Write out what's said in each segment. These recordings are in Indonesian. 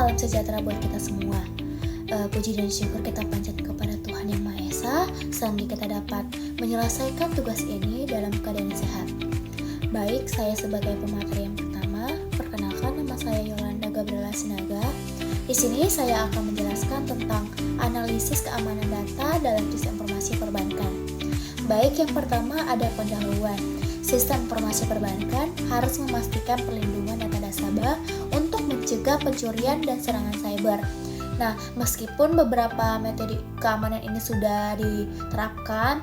salam sejahtera buat kita semua. Puji dan syukur kita panjatkan kepada Tuhan Yang Maha Esa sehingga kita dapat menyelesaikan tugas ini dalam keadaan sehat. Baik, saya sebagai pemateri yang pertama, perkenalkan nama saya Yolanda Gabriela Sinaga. Di sini saya akan menjelaskan tentang analisis keamanan data dalam sistem informasi perbankan. Baik, yang pertama ada pendahuluan. Sistem informasi perbankan harus memastikan perlindungan data nasabah untuk mencegah pencurian dan serangan cyber. Nah, meskipun beberapa metode keamanan ini sudah diterapkan,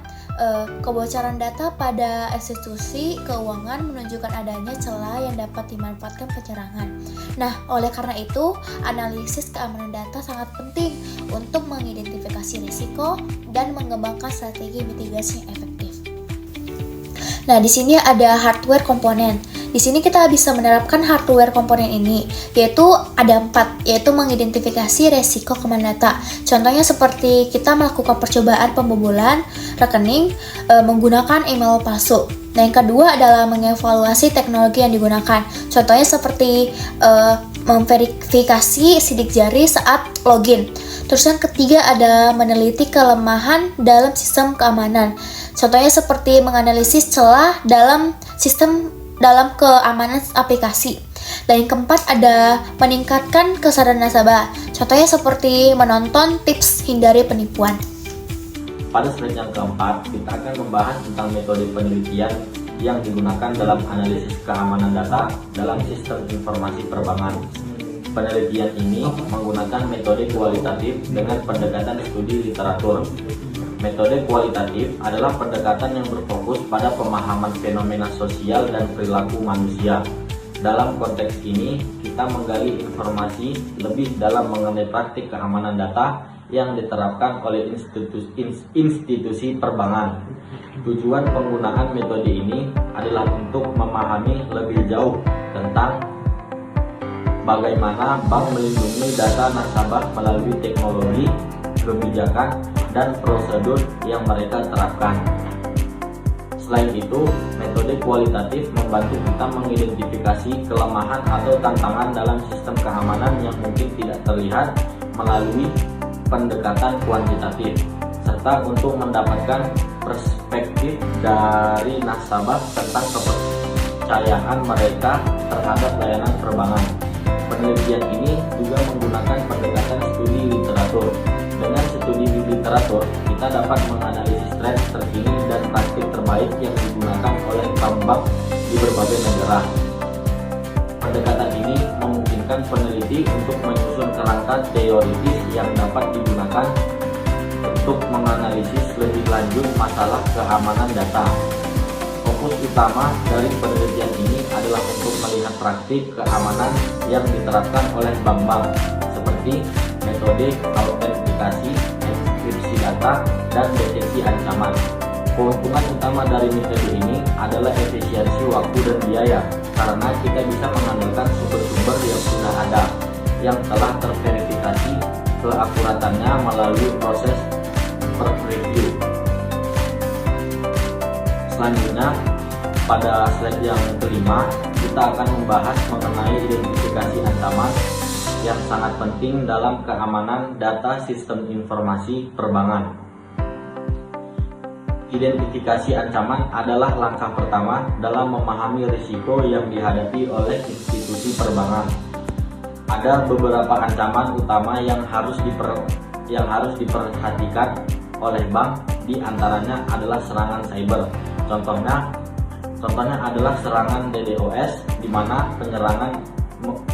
kebocoran data pada institusi keuangan menunjukkan adanya celah yang dapat dimanfaatkan penyerangan. Nah, oleh karena itu, analisis keamanan data sangat penting untuk mengidentifikasi risiko dan mengembangkan strategi mitigasi yang efektif. Nah, di sini ada hardware komponen. Di sini kita bisa menerapkan hardware komponen ini, yaitu ada 4, yaitu mengidentifikasi resiko keamanan data. Contohnya seperti kita melakukan percobaan pembobolan rekening menggunakan email palsu. Nah, yang kedua adalah mengevaluasi teknologi yang digunakan. Contohnya seperti memverifikasi sidik jari saat login. Terus yang ketiga ada meneliti kelemahan dalam sistem keamanan. Contohnya seperti menganalisis celah dalam sistem dalam keamanan aplikasi. Dan yang keempat ada meningkatkan kesadaran nasabah. Contohnya seperti menonton tips hindari penipuan. Pada slide yang keempat, kita akan membahas tentang metode penelitian yang digunakan dalam analisis keamanan data dalam sistem informasi perbankan. Penelitian ini menggunakan metode kualitatif dengan pendekatan studi literatur. Metode kualitatif adalah pendekatan yang berfokus pada pemahaman fenomena sosial dan perilaku manusia. Dalam konteks ini, kita menggali informasi lebih dalam mengenai praktik keamanan data yang diterapkan oleh institusi perbankan. Tujuan penggunaan metode ini adalah untuk memahami lebih jauh tentang bagaimana bank melindungi data nasabah melalui teknologi, kebijakan, dan prosedur yang mereka terapkan. Selain itu, metode kualitatif membantu kita mengidentifikasi kelemahan atau tantangan dalam sistem keamanan yang mungkin tidak terlihat melalui pendekatan kuantitatif, serta untuk mendapatkan perspektif dari nasabah tentang kepercayaan mereka terhadap layanan perbankan. Penelitian ini juga menggunakan pendekatan studi literatur. Dengan studi literatur, kita dapat menganalisis tren terkini dan praktik terbaik yang digunakan oleh bank-bank di berbagai negara. Pendekatan ini memungkinkan peneliti untuk menyusun kerangka teoritis yang dapat digunakan untuk menganalisis lebih lanjut masalah keamanan data. Fokus utama dari penelitian ini adalah untuk melihat praktik keamanan yang diterapkan oleh bank-bank, seperti metode autentikasi, enkripsi data, dan deteksi ancaman. Keuntungan utama dari metode ini adalah efisiensi waktu dan biaya, karena kita bisa mengandalkan sumber-sumber yang sudah ada, yang telah terverifikasi keakuratannya melalui proses peer review. Selanjutnya, pada slide yang kelima, kita akan membahas mengenai identifikasi ancaman yang sangat penting dalam keamanan data sistem informasi perbankan. Identifikasi ancaman adalah langkah pertama dalam memahami risiko yang dihadapi oleh institusi perbankan. Ada beberapa ancaman utama yang harus diperhatikan oleh bank, di antaranya adalah serangan cyber. Contohnya adalah serangan DDoS, di mana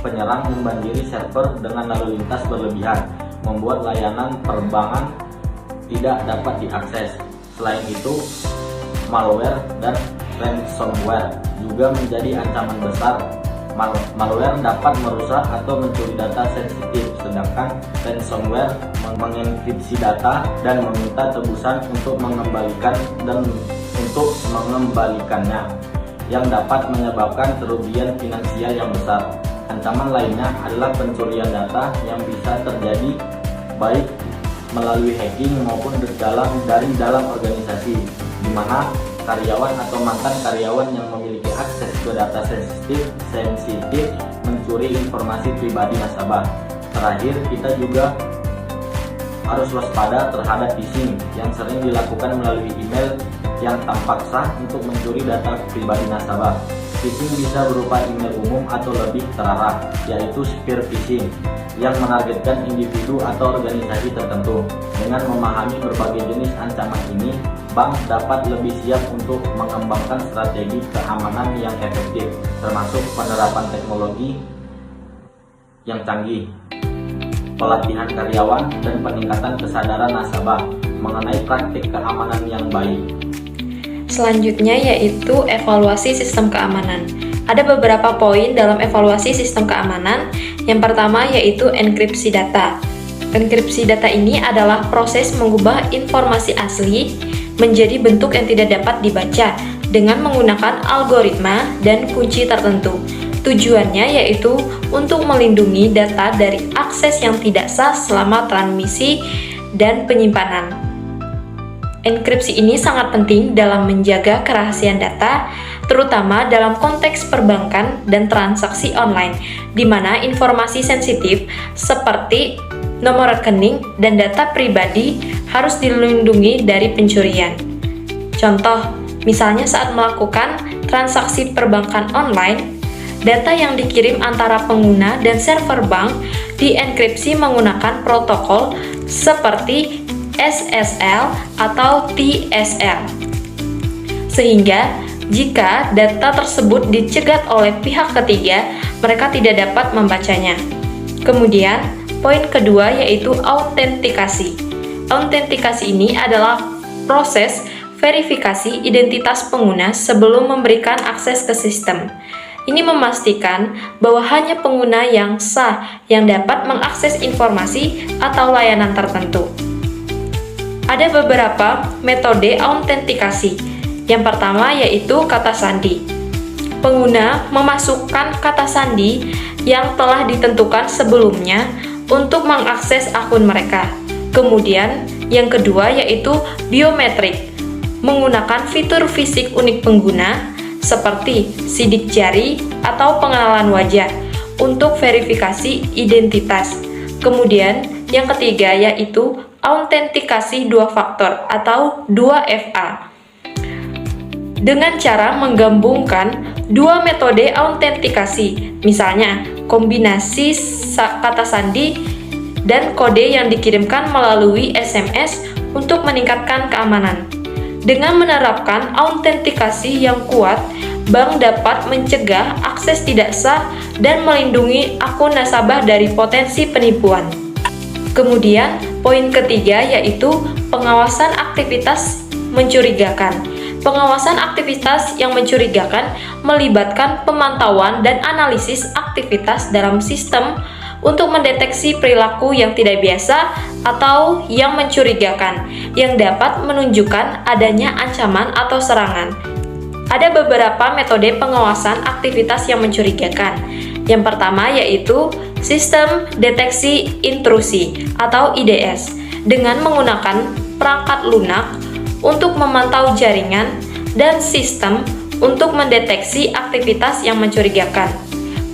penyerang membanjiri server dengan lalu lintas berlebihan, membuat layanan perbankan tidak dapat diakses. Selain itu, malware dan ransomware juga menjadi ancaman besar. Malware dapat merusak atau mencuri data sensitif, sedangkan ransomware mengenkripsi data dan meminta tebusan untuk mengembalikannya, yang dapat menyebabkan kerugian finansial yang besar. Ancaman lainnya adalah pencurian data yang bisa terjadi baik melalui hacking maupun dari dalam organisasi, di mana karyawan atau mantan karyawan yang memiliki akses ke data sensitif mencuri informasi pribadi nasabah. Terakhir, kita juga harus waspada terhadap phishing yang sering dilakukan melalui email yang tampak sah untuk mencuri data pribadi nasabah. Phishing bisa berupa email umum atau lebih terarah, yaitu spear phishing, yang menargetkan individu atau organisasi tertentu. Dengan memahami berbagai jenis ancaman ini, bank dapat lebih siap untuk mengembangkan strategi keamanan yang efektif, termasuk penerapan teknologi yang canggih, pelatihan karyawan, dan peningkatan kesadaran nasabah mengenai praktik keamanan yang baik. Selanjutnya yaitu evaluasi sistem keamanan. Ada beberapa poin dalam evaluasi sistem keamanan. Yang pertama yaitu enkripsi data. Enkripsi data ini adalah proses mengubah informasi asli menjadi bentuk yang tidak dapat dibaca dengan menggunakan algoritma dan kunci tertentu. Tujuannya yaitu untuk melindungi data dari akses yang tidak sah selama transmisi dan penyimpanan. Enkripsi ini sangat penting dalam menjaga kerahasiaan data, terutama dalam konteks perbankan dan transaksi online, di mana informasi sensitif seperti nomor rekening dan data pribadi harus dilindungi dari pencurian. Contoh, misalnya saat melakukan transaksi perbankan online, data yang dikirim antara pengguna dan server bank dienkripsi menggunakan protokol seperti SSL atau TSL. Sehingga jika data tersebut dicegat oleh pihak ketiga, mereka tidak dapat membacanya. Kemudian, poin kedua yaitu autentikasi. Autentikasi ini adalah proses verifikasi identitas pengguna sebelum memberikan akses ke sistem. Ini memastikan bahwa hanya pengguna yang sah yang dapat mengakses informasi atau layanan tertentu. Ada beberapa metode autentikasi. Yang pertama yaitu kata sandi. Pengguna memasukkan kata sandi yang telah ditentukan sebelumnya untuk mengakses akun mereka. Kemudian, yang kedua yaitu biometrik, menggunakan fitur fisik unik pengguna seperti sidik jari atau pengenalan wajah untuk verifikasi identitas. Kemudian, yang ketiga yaitu autentikasi dua faktor atau 2FA. Dengan cara menggabungkan dua metode autentikasi, misalnya kombinasi kata sandi dan kode yang dikirimkan melalui SMS untuk meningkatkan keamanan. Dengan menerapkan autentikasi yang kuat, bank dapat mencegah akses tidak sah dan melindungi akun nasabah dari potensi penipuan. Kemudian, poin ketiga yaitu pengawasan aktivitas mencurigakan. Pengawasan aktivitas yang mencurigakan melibatkan pemantauan dan analisis aktivitas dalam sistem untuk mendeteksi perilaku yang tidak biasa atau yang mencurigakan, yang dapat menunjukkan adanya ancaman atau serangan. Ada beberapa metode pengawasan aktivitas yang mencurigakan. Yang pertama yaitu sistem deteksi intrusi atau IDS dengan menggunakan perangkat lunak untuk memantau jaringan dan sistem untuk mendeteksi aktivitas yang mencurigakan.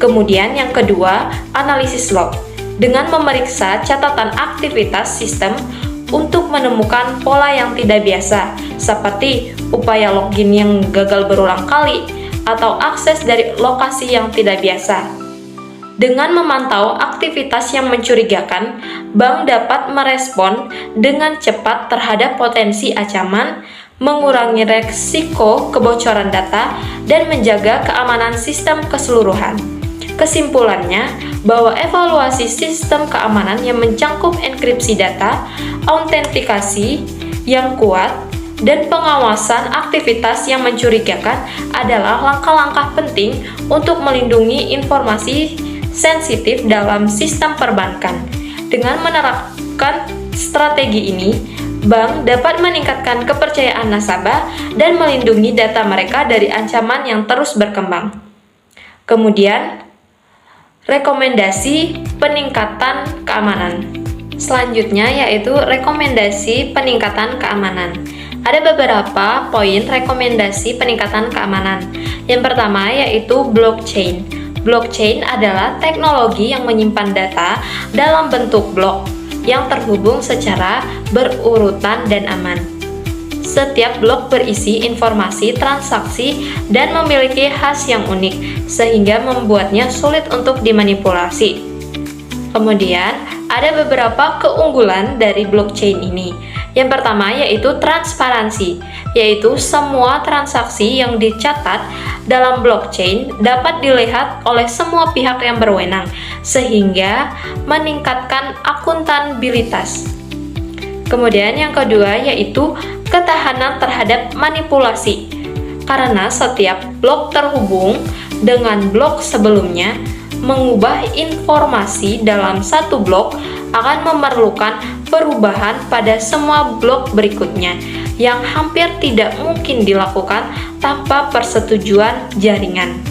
Kemudian yang kedua, analisis log dengan memeriksa catatan aktivitas sistem untuk menemukan pola yang tidak biasa seperti upaya login yang gagal berulang kali atau akses dari lokasi yang tidak biasa. Dengan memantau aktivitas yang mencurigakan, bank dapat merespon dengan cepat terhadap potensi ancaman, mengurangi risiko kebocoran data, dan menjaga keamanan sistem keseluruhan. Kesimpulannya, bahwa evaluasi sistem keamanan yang mencangkup enkripsi data, autentikasi yang kuat, dan pengawasan aktivitas yang mencurigakan adalah langkah-langkah penting untuk melindungi informasi sensitif dalam sistem perbankan. Dengan menerapkan strategi ini, bank dapat meningkatkan kepercayaan nasabah dan melindungi data mereka dari ancaman yang terus berkembang. Kemudian, rekomendasi peningkatan keamanan. Selanjutnya yaitu rekomendasi peningkatan keamanan. Ada beberapa poin rekomendasi peningkatan keamanan. Yang pertama yaitu blockchain. Blockchain adalah teknologi yang menyimpan data dalam bentuk blok yang terhubung secara berurutan dan aman. Setiap blok berisi informasi transaksi dan memiliki hash yang unik, sehingga membuatnya sulit untuk dimanipulasi. Kemudian, ada beberapa keunggulan dari blockchain ini. Yang pertama yaitu transparansi, yaitu semua transaksi yang dicatat dalam blockchain dapat dilihat oleh semua pihak yang berwenang, sehingga meningkatkan akuntabilitas. Kemudian yang kedua yaitu ketahanan terhadap manipulasi, karena setiap blok terhubung dengan blok sebelumnya. Mengubah informasi dalam satu blok akan memerlukan perubahan pada semua blok berikutnya yang hampir tidak mungkin dilakukan tanpa persetujuan jaringan.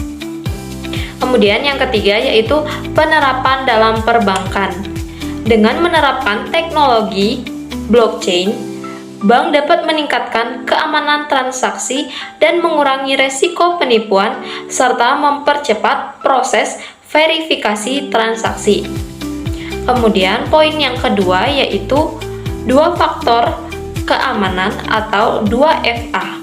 Kemudian yang ketiga yaitu penerapan dalam perbankan. Dengan menerapkan teknologi blockchain, bank dapat meningkatkan keamanan transaksi dan mengurangi resiko penipuan serta mempercepat proses verifikasi transaksi. Kemudian poin yang kedua yaitu dua faktor keamanan atau 2FA.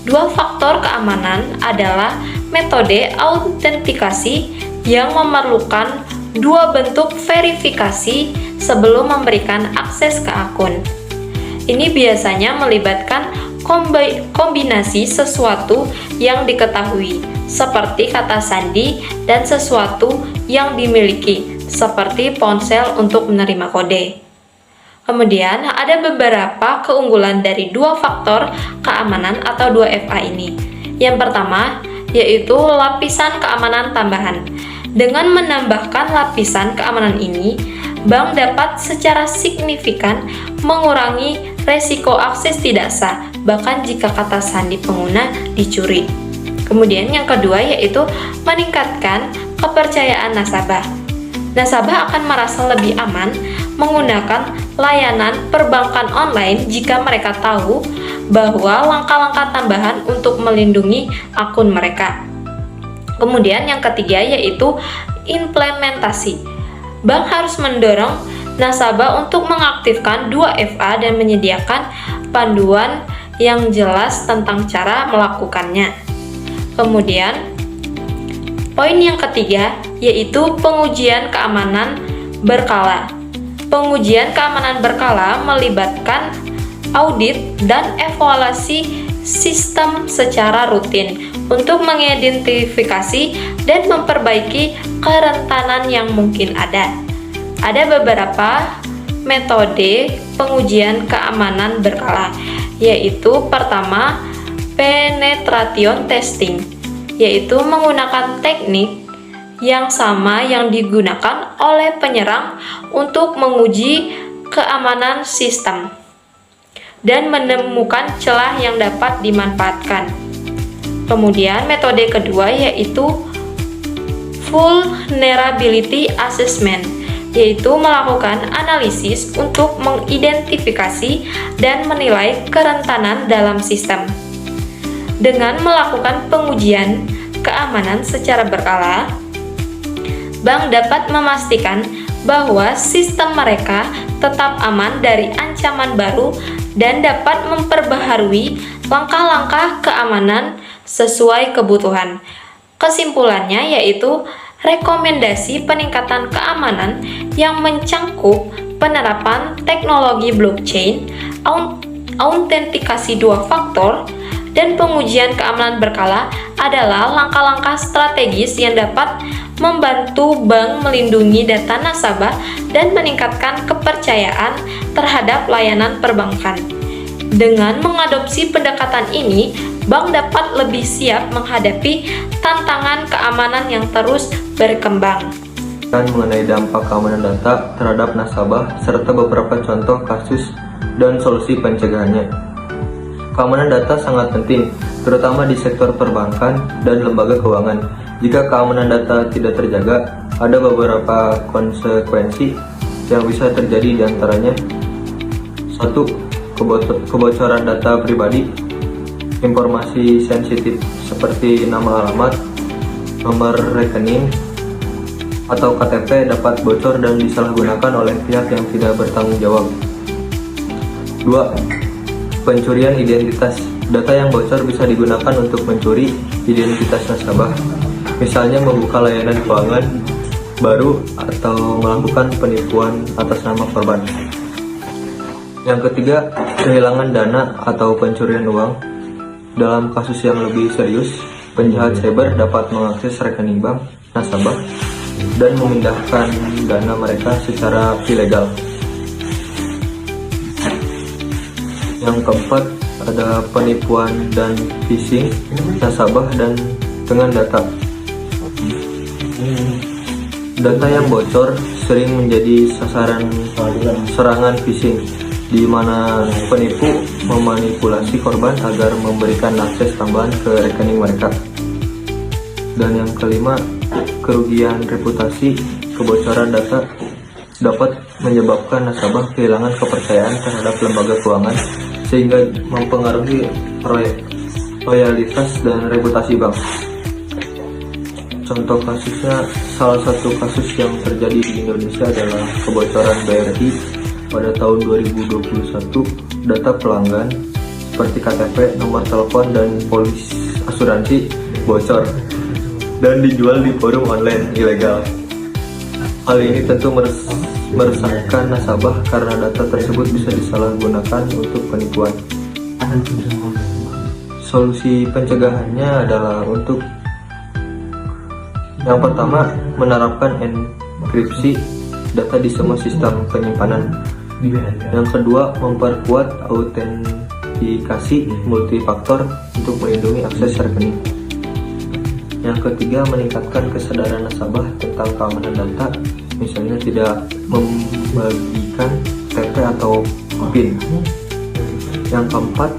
Dua faktor keamanan adalah metode autentikasi yang memerlukan dua bentuk verifikasi sebelum memberikan akses ke akun. Ini biasanya melibatkan kombinasi sesuatu yang diketahui, seperti kata sandi, dan sesuatu yang dimiliki, seperti ponsel untuk menerima kode. Kemudian, ada beberapa keunggulan dari dua faktor keamanan atau 2FA ini. Yang pertama, yaitu lapisan keamanan tambahan. Dengan menambahkan lapisan keamanan ini, bank dapat secara signifikan mengurangi resiko akses tidak sah, bahkan jika kata sandi pengguna dicuri. Kemudian yang kedua yaitu meningkatkan kepercayaan nasabah. Nasabah akan merasa lebih aman menggunakan layanan perbankan online jika mereka tahu bahwa langkah-langkah tambahan untuk melindungi akun mereka. Kemudian yang ketiga yaitu implementasi. Bank harus mendorong nasabah untuk mengaktifkan 2FA dan menyediakan panduan yang jelas tentang cara melakukannya. Kemudian, poin yang ketiga yaitu pengujian keamanan berkala. Pengujian keamanan berkala melibatkan audit dan evaluasi sistem secara rutin untuk mengidentifikasi dan memperbaiki kerentanan yang mungkin ada. Ada beberapa metode pengujian keamanan berkala, yaitu pertama, penetration testing, yaitu menggunakan teknik yang sama yang digunakan oleh penyerang untuk menguji keamanan sistem dan menemukan celah yang dapat dimanfaatkan. Kemudian metode kedua yaitu vulnerability assessment, yaitu melakukan analisis untuk mengidentifikasi dan menilai kerentanan dalam sistem. Dengan melakukan pengujian keamanan secara berkala, bank dapat memastikan bahwa sistem mereka tetap aman dari ancaman baru dan dapat memperbaharui langkah-langkah keamanan sesuai kebutuhan. Kesimpulannya yaitu rekomendasi peningkatan keamanan yang mencangkup penerapan teknologi blockchain, autentikasi 2 faktor, dan pengujian keamanan berkala adalah langkah-langkah strategis yang dapat membantu bank melindungi data nasabah dan meningkatkan kepercayaan terhadap layanan perbankan. Dengan mengadopsi pendekatan ini, bank dapat lebih siap menghadapi tantangan keamanan yang terus berkembang. Dan mengenai dampak keamanan data terhadap nasabah serta beberapa contoh kasus dan solusi pencegahannya. Keamanan data sangat penting, terutama di sektor perbankan dan lembaga keuangan. Jika keamanan data tidak terjaga, ada beberapa konsekuensi yang bisa terjadi, diantaranya 1. Kebocoran data pribadi, informasi sensitif seperti nama alamat, nomor rekening atau KTP dapat bocor dan disalahgunakan oleh pihak yang tidak bertanggung jawab. 2. Pencurian identitas. Data yang bocor bisa digunakan untuk mencuri identitas nasabah, misalnya membuka layanan keuangan baru atau melakukan penipuan atas nama korban. Yang ketiga, kehilangan dana atau pencurian uang. Dalam kasus yang lebih serius, penjahat cyber dapat mengakses rekening bank nasabah dan memindahkan dana mereka secara ilegal. Yang keempat, ada penipuan dan phishing nasabah dan dengan data. Data yang bocor sering menjadi sasaran serangan phishing, di mana penipu memanipulasi korban agar memberikan akses tambahan ke rekening mereka. Dan yang kelima, kerugian reputasi. Kebocoran data dapat menyebabkan nasabah kehilangan kepercayaan terhadap lembaga keuangan sehingga mempengaruhi loyalitas dan reputasi bank. Contoh kasusnya, salah satu kasus yang terjadi di Indonesia adalah kebocoran BRI pada tahun 2021. Data pelanggan seperti KTP, nomor telepon, dan polis asuransi bocor dan dijual di forum online ilegal. Hal ini tentu meresahkan nasabah karena data tersebut bisa disalahgunakan untuk penipuan. Solusi pencegahannya adalah untuk yang pertama, menerapkan enkripsi data di semua sistem penyimpanan. Yang kedua, memperkuat autentikasi multifaktor untuk melindungi akses rekening. Yang ketiga, meningkatkan kesadaran nasabah tentang keamanan data, misalnya tidak membagikan TP atau PIN. Yang keempat,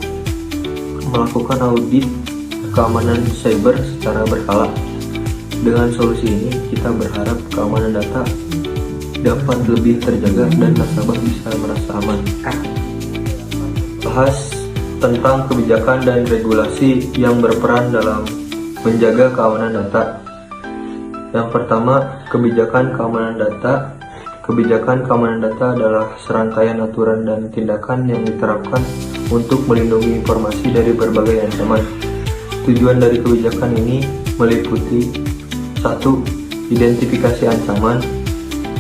melakukan audit keamanan cyber secara berkala. Dengan solusi ini, kita berharap keamanan data dapat lebih terjaga dan nasabah bisa merasa aman. Bahas tentang kebijakan dan regulasi yang berperan dalam menjaga keamanan data. Yang pertama, kebijakan keamanan data. Kebijakan keamanan data adalah serangkaian aturan dan tindakan yang diterapkan untuk melindungi informasi dari berbagai ancaman. Tujuan dari kebijakan ini meliputi: 1. Identifikasi ancaman.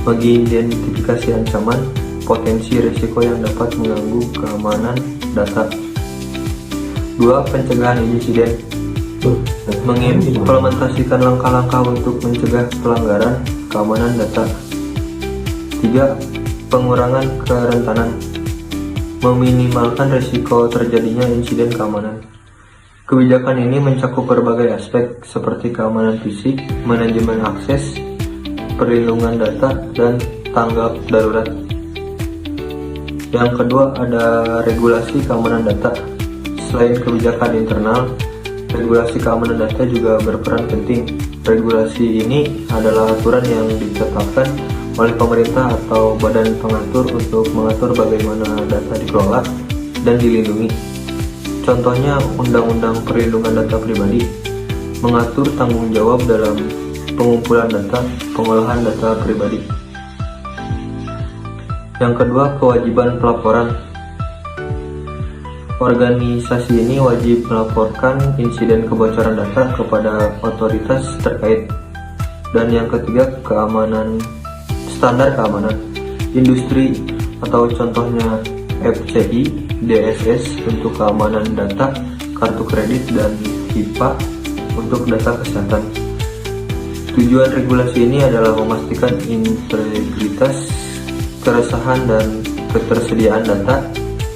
Bagi identifikasi ancaman, potensi risiko yang dapat mengganggu keamanan data. 2. Pencegahan insiden. Mengimplementasikan langkah-langkah untuk mencegah pelanggaran keamanan data. 3. Pengurangan kerentanan. Meminimalkan risiko terjadinya insiden keamanan. Kebijakan ini mencakup berbagai aspek seperti keamanan fisik, manajemen akses, perlindungan data, dan tanggap darurat. Yang kedua, ada regulasi keamanan data. Selain kebijakan internal, regulasi keamanan data juga berperan penting. Regulasi ini adalah aturan yang ditetapkan oleh pemerintah atau badan pengatur untuk mengatur bagaimana data dikelola dan dilindungi. Contohnya, Undang-Undang Perlindungan Data Pribadi mengatur tanggung jawab dalam pengumpulan data, pengolahan data pribadi. Yang kedua, kewajiban pelaporan. Organisasi ini wajib melaporkan insiden kebocoran data kepada otoritas terkait. Dan yang ketiga, standar keamanan industri atau contohnya FCI, DSS untuk keamanan data, kartu kredit, dan HIPAA untuk data kesehatan. Tujuan regulasi ini adalah memastikan integritas, keresahan, dan ketersediaan data,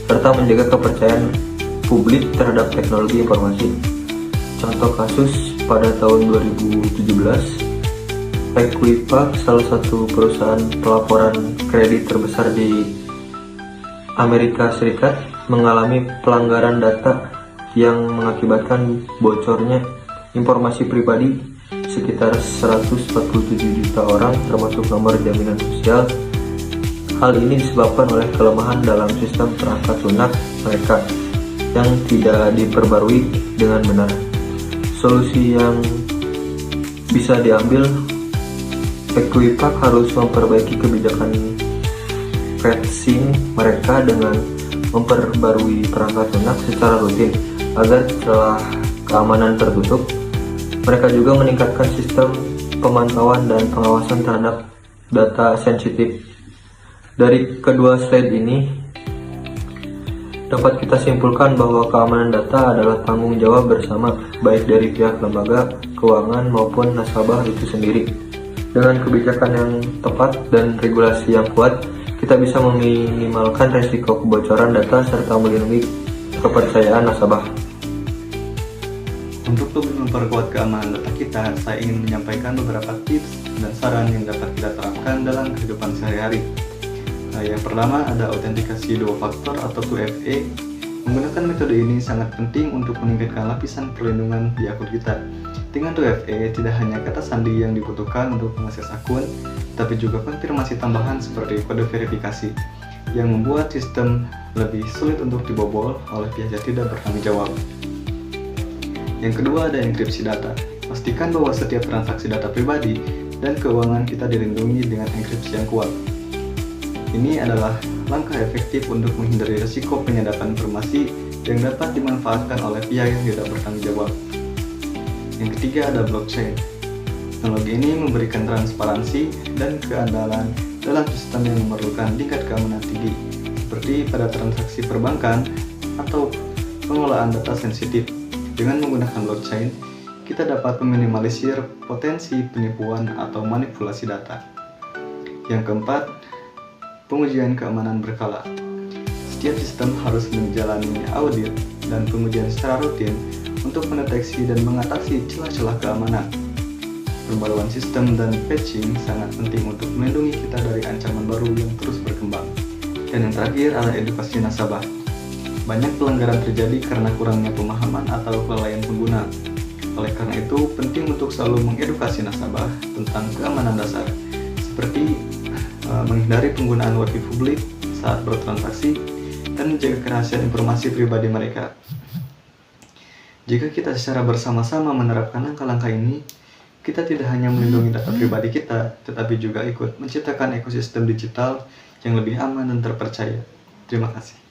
serta menjaga kepercayaan publik terhadap teknologi informasi. Contoh kasus pada tahun 2017, Equifax, salah satu perusahaan pelaporan kredit terbesar di Amerika Serikat, mengalami pelanggaran data yang mengakibatkan bocornya informasi pribadi sekitar 147 juta orang, termasuk nomor jaminan sosial. Hal ini disebabkan oleh kelemahan dalam sistem perangkat lunak mereka yang tidak diperbarui dengan benar. Solusi yang bisa diambil, Equifax harus memperbaiki kebijakan fetching mereka dengan memperbarui perangkat lunak secara rutin agar setelah keamanan tertutup, mereka juga meningkatkan sistem pemantauan dan pengawasan terhadap data sensitif. Dari kedua slide ini dapat kita simpulkan bahwa keamanan data adalah tanggung jawab bersama baik dari pihak lembaga keuangan maupun nasabah itu sendiri. Dengan kebijakan yang tepat dan regulasi yang kuat, kita bisa meminimalkan resiko kebocoran data serta melindungi kepercayaan nasabah. Untuk lebih memperkuat keamanan data kita, saya ingin menyampaikan beberapa tips dan saran yang dapat kita terapkan dalam kehidupan sehari-hari. Yang pertama ada autentikasi dua faktor atau 2FA. Menggunakan metode ini sangat penting untuk meningkatkan lapisan perlindungan di akun kita. Dengan 2FA tidak hanya kata sandi yang dibutuhkan untuk mengakses akun, tapi juga konfirmasi tambahan seperti kode verifikasi yang membuat sistem lebih sulit untuk dibobol oleh pihak yang tidak bertanggung jawab. Yang kedua ada enkripsi data. Pastikan bahwa setiap transaksi data pribadi dan keuangan kita dilindungi dengan enkripsi yang kuat. Ini adalah langkah efektif untuk menghindari risiko penyadapan informasi yang dapat dimanfaatkan oleh pihak yang tidak bertanggung jawab. Yang ketiga ada blockchain. Teknologi ini memberikan transparansi dan keandalan dalam sistem yang memerlukan tingkat keamanan tinggi, seperti pada transaksi perbankan atau pengelolaan data sensitif. Dengan menggunakan blockchain, kita dapat meminimalisir potensi penipuan atau manipulasi data. Yang keempat, pengujian keamanan berkala. Setiap sistem harus menjalani audit dan pengujian secara rutin untuk mendeteksi dan mengatasi celah-celah keamanan. Pembaruan sistem dan patching sangat penting untuk melindungi kita dari ancaman baru yang terus berkembang. Dan yang terakhir adalah edukasi nasabah. Banyak pelanggaran terjadi karena kurangnya pemahaman atau kelalaian pengguna. Oleh karena itu, penting untuk selalu mengedukasi nasabah tentang keamanan dasar, seperti menghindari penggunaan wifi publik saat bertransaksi dan menjaga kerahasiaan informasi pribadi mereka. Jika kita secara bersama-sama menerapkan langkah-langkah ini, kita tidak hanya melindungi data pribadi kita, tetapi juga ikut menciptakan ekosistem digital yang lebih aman dan terpercaya. Terima kasih.